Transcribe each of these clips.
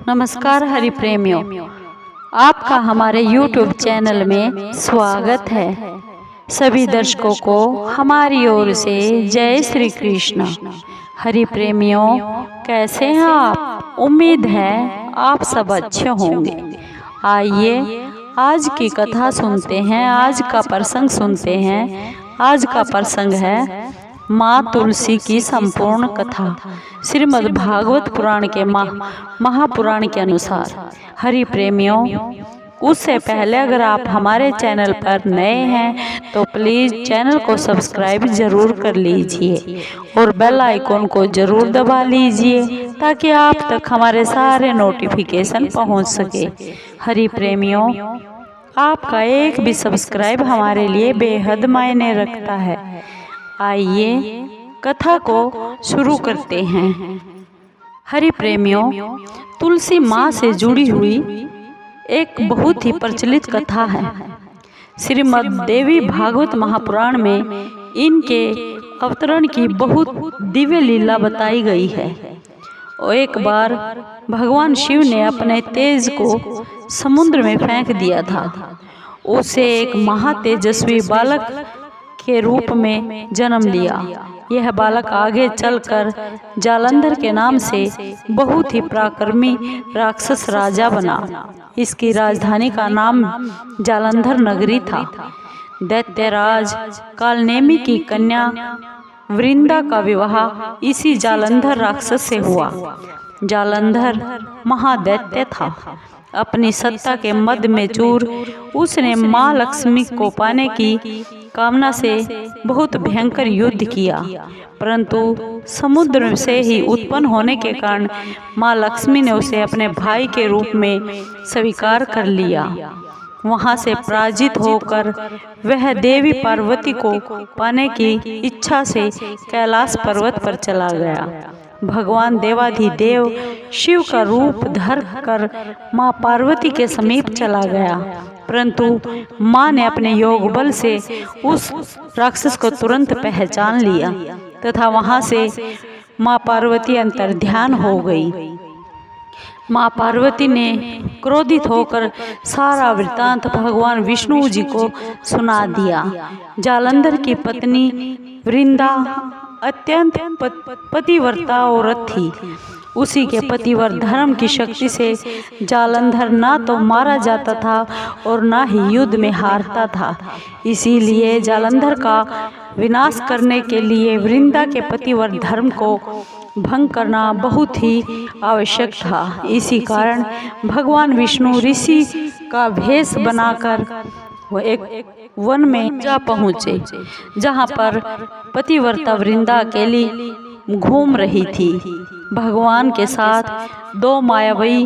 नमस्कार हरि प्रेमियों, आपका हमारे YouTube चैनल में स्वागत है। सभी दर्शकों को हमारी ओर से जय श्री कृष्ण। हरि प्रेमियों, कैसे हैं आप? उम्मीद है आप सब अच्छे होंगे। आइए आज की कथा सुनते हैं, आज का प्रसंग सुनते हैं। आज का प्रसंग है माँ तुलसी की संपूर्ण कथा, श्रीमद् भागवत पुराण के महापुराण के अनुसार। हरि प्रेमियों, उससे पहले अगर आप हमारे चैनल पर नए हैं तो प्लीज़ चैनल को सब्सक्राइब ज़रूर कर लीजिए और बेल आइकॉन को ज़रूर दबा लीजिए ताकि आप तक हमारे सारे नोटिफिकेशन पहुंच सके। हरि प्रेमियों, आपका एक भी सब्सक्राइब हमारे लिए बेहद मायने रखता है। आइए कथा को शुरू करते हैं। हरि प्रेमियों, तुलसी माँ से जुड़ी हुई एक बहुत ही प्रचलित कथा है। श्रीमद् देवी भागवत महापुराण में इनके अवतरण की बहुत दिव्य लीला बताई गई है। और एक बार भगवान शिव ने अपने तेज को समुद्र में फेंक दिया था। उसे एक महातेजस्वी बालक के रूप में जन्म लिया। यह बालक आगे चलकर जालंधर के नाम से बहुत ही पराक्रमी राक्षस राजा बना। इसकी राजधानी का नाम जालंधर नगरी था। दैत्यराज कालनेमी की कन्या वृंदा का विवाह इसी जालंधर राक्षस से हुआ। जालंधर महादैत्य था। अपनी सत्ता के मद में चूर उसने माँ लक्ष्मी को पाने की कामना से बहुत भयंकर युद्ध किया, परंतु समुद्र से ही उत्पन्न होने के कारण माँ लक्ष्मी ने उसे अपने भाई के रूप में स्वीकार कर लिया। वहां से पराजित होकर वह देवी पार्वती को पाने की इच्छा से कैलाश पर्वत पर चला गया। भगवान देवाधिदेव शिव का रूप धर कर माँ पार्वती के समीप चला गया, परंतु माँ ने अपने योग बल से उस राक्षस को तुरंत पहचान लिया तथा वहां से माँ पार्वती अंतर्ध्यान हो गई। माँ पार्वती ने क्रोधित होकर सारा वृत्तांत भगवान विष्णु जी को सुना दिया। जालंधर की पत्नी वृंदा अत्यंत पतिव्रता औरत थी। उसी के पतिव्रत धर्म की शक्ति से जालंधर ना तो मारा जाता था और ना ही युद्ध में हारता था। इसीलिए जालंधर का विनाश करने के लिए वृंदा के पतिव्रत धर्म को भंग करना बहुत ही आवश्यक था। इसी कारण भगवान विष्णु ऋषि का भेष बनाकर वो एक वन में जा पहुँचे, जहाँ पर पतिव्रता वृंदा अकेली घूम रही थी। भगवान के साथ दो मायावी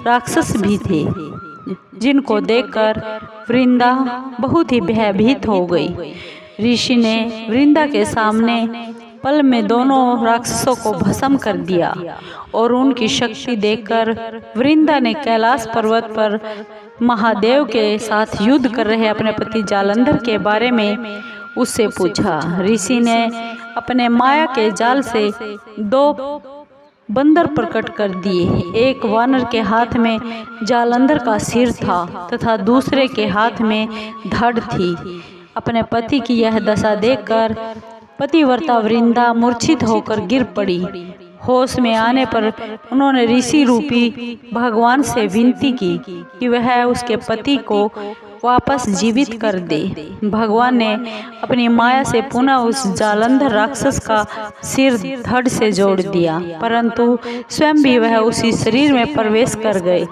राक्षस भी थे, जिनको देखकर वृंदा बहुत ही भयभीत हो गई। ऋषि ने वृंदा के सामने पल में दोनों राक्षसों को भस्म कर दिया और उनकी शक्ति देखकर वृंदा ने कैलाश पर्वत पर महादेव के साथ युद्ध कर रहे अपने पति जालंधर के बारे में उससे पूछा। ऋषि ने अपने माया के जाल से दो बंदर प्रकट कर दिए। एक वानर के हाथ में जालंधर का सिर था तथा दूसरे के हाथ में धड़ थी। अपने पति की यह दशा देखकर पतिव्रता वृंदा मूर्छित होकर गिर पड़ी। होश में आने पर उन्होंने ऋषि रूपी भगवान से विनती की कि वह उसके पति को वापस जीवित कर दे। भगवान ने अपनी माया से पुनः उस जालंधर राक्षस का सिर धड़ से जोड़ दिया, परंतु स्वयं भी वह उसी शरीर में प्रवेश कर गए।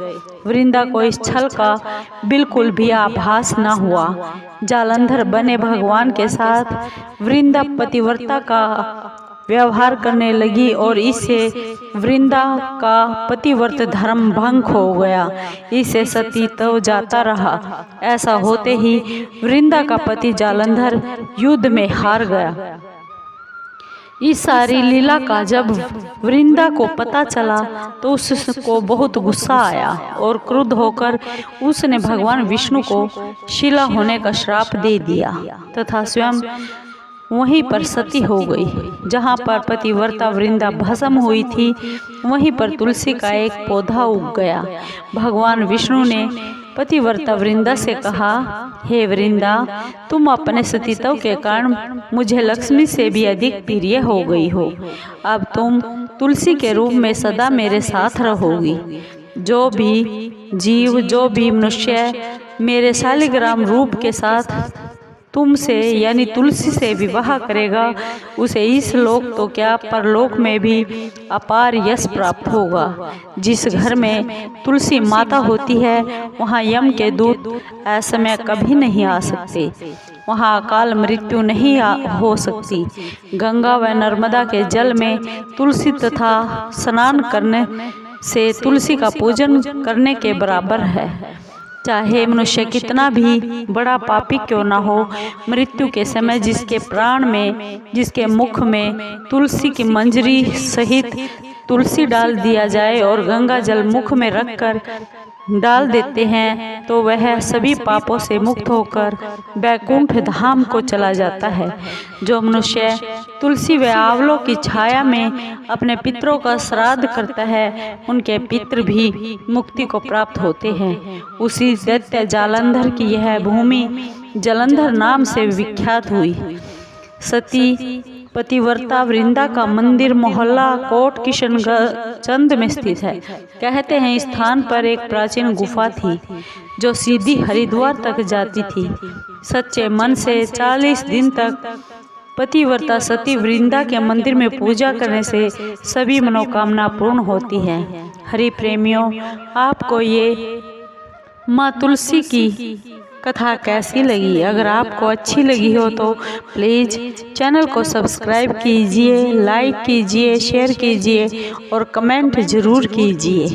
वृंदा को इस छल का बिल्कुल भी आभास न हुआ। जालंधर बने भगवान के साथ वृंदा पतिव्रता का व्यवहार करने लगी और इससे वृंदा का पतिव्रत धर्म भंग हो गया। इससे सती तो जाता रहा। ऐसा होते ही वृंदा का पति जालंधर युद्ध में हार गया। इस सारी लीला का जब वृंदा को पता चला तो उसको बहुत गुस्सा आया और क्रुद्ध होकर उसने भगवान विष्णु को शिला होने का श्राप दे दिया तथा स्वयं वहीं पर सती हो गई। जहाँ पर पतिव्रता वृंदा भस्म हुई थी, वहीं पर तुलसी का एक पौधा उग गया। भगवान विष्णु ने पतिव्रता वृंदा से कहा, हे वृंदा, तुम अपने सतीत्व के कारण मुझे लक्ष्मी से भी अधिक प्रिय हो गई हो। अब तुम तुलसी के रूप में सदा मेरे साथ रहोगी। जो भी जीव, जो भी मनुष्य मेरे शालिग्राम रूप के साथ तुमसे यानी तुलसी से विवाह करेगा, उसे इस लोक तो क्या परलोक में भी अपार यश प्राप्त होगा। जिस घर में तुलसी माता होती है, वहाँ यम के दूत असमय कभी नहीं आ सकते, वहाँ अकाल मृत्यु नहीं हो सकती। गंगा व नर्मदा के जल में तुलसी तथा स्नान करने से तुलसी का पूजन करने के बराबर है। चाहे मनुष्य कितना भी बड़ा पापी क्यों ना हो, मृत्यु के समय जिसके प्राण में, जिसके मुख में तुलसी की मंजरी सहित तुलसी डाल दिया जाए और गंगा जल मुख में रखकर डाल देते हैं, तो वह सभी पापों से मुक्त होकर वैकुंठ धाम को चला जाता है। जो मनुष्य तुलसी व आंवलों की छाया में अपने पितरों का श्राद्ध करता है, उनके पितृ भी मुक्ति को प्राप्त होते हैं। उसी दैत्य जालंधर की यह भूमि जलंधर नाम से विख्यात हुई। सती पतिव्रता वृंदा का मंदिर मोहल्ला कोट किशनगंज में स्थित है। कहते हैं इस स्थान पर एक प्राचीन गुफा थी जो सीधी हरिद्वार तक जाती थी। सच्चे मन से 40 दिन तक पतिव्रता सती वृंदा के मंदिर में पूजा करने से सभी मनोकामना पूर्ण होती है। हरि प्रेमियों, आपको ये माँ तुलसी की कथा कैसी लगी? अगर आपको अच्छी लगी हो तो प्लीज़ चैनल को सब्सक्राइब कीजिए, लाइक कीजिए, शेयर कीजिए और कमेंट ज़रूर कीजिए।